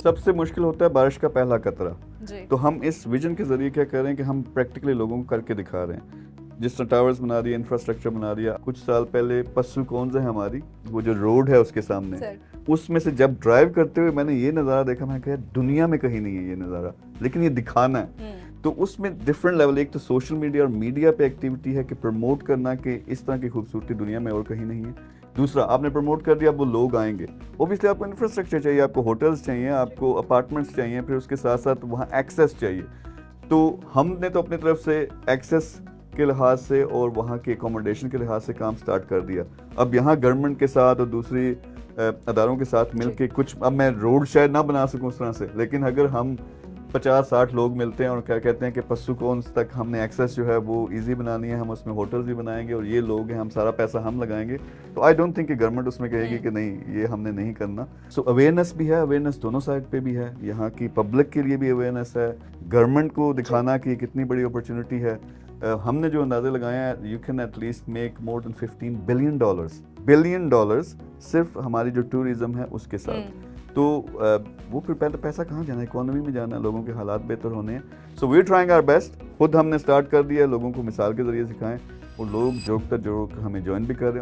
سب سے مشکل ہوتا ہے بارش کا پہلا قطرہ. جی. تو ہم اس ویژن کے ذریعے کیا کر رہے ہیں کہ ہم پریکٹیکلی لوگوں کو کر کے دکھا رہے ہیں. جس طرح ٹاورز بنا رہی ہے, انفراسٹرکچر بنا رہی ہے. کچھ سال پہلے پسو کونز ہے ہماری, وہ جو روڈ ہے اس کے سامنے, اس میں سے جب ڈرائیو کرتے ہوئے میں نے یہ نظارہ دیکھا, میں نے کہا دنیا میں کہیں نہیں ہے یہ نظارہ, لیکن یہ دکھانا ہے. تو اس میں ڈفرینٹ لیول, ایک تو سوشل میڈیا اور میڈیا پہ ایکٹیویٹی ہے کہ پروموٹ کرنا کہ اس طرح کی خوبصورتی دنیا میں اور کہیں نہیں ہے. دوسرا, آپ نے پروموٹ کر دیا, اب وہ لوگ آئیں گے. اوبیسلی آپ کو انفراسٹرکچر چاہیے, آپ کو ہوٹلز چاہیے, آپ کو اپارٹمنٹس چاہیے, پھر اس کے ساتھ ساتھ وہاں ایکسیس چاہیے. تو ہم نے تو اپنی طرف سے ایکسیس کے لحاظ سے اور وہاں کے اکوموڈیشن کے لحاظ سے کام سٹارٹ کر دیا. اب یہاں گورنمنٹ کے ساتھ اور دوسری اداروں کے ساتھ مل کے کچھ, اب میں روڈ شاید نہ بنا سکوں اس طرح سے, لیکن اگر ہم 50-60 لوگ ملتے ہیں اور کیا کہتے ہیں کہ پسو کونز تک ہم نے ایکسیس جو ہے وہ ایزی بنانی ہے, ہم اس میں ہوٹلز بھی بنائیں گے اور یہ لوگ ہیں, ہم سارا پیسہ ہم لگائیں گے, تو آئی ڈونٹ تھنک کہ گورنمنٹ اس میں کہے گی کہ نہیں یہ ہم نے نہیں کرنا. سو اویئرنیس بھی ہے, اویئرنیس دونوں سائڈ پہ بھی ہے, یہاں کی پبلک کے لیے بھی اویئرنیس ہے, گورنمنٹ کو دکھانا کہ کتنی بڑی اپرچونٹی ہے. ہم نے جو اندازے لگائے ہیں, you can at least make more than $15 billion صرف ہماری جو ٹورزم ہے اس کے ساتھ. تو وہ پھر پہلے پیسہ کہاں جانا ہے, اکانومی میں جانا ہے, لوگوں کے حالات بہتر ہونے ہیں. So we are trying our best. خود ہم نے اسٹارٹ کر دیا ہے, لوگوں کو مثال کے ذریعے سکھائیں, اور لوگ جو ہمیں جوائن بھی کر رہے ہیں.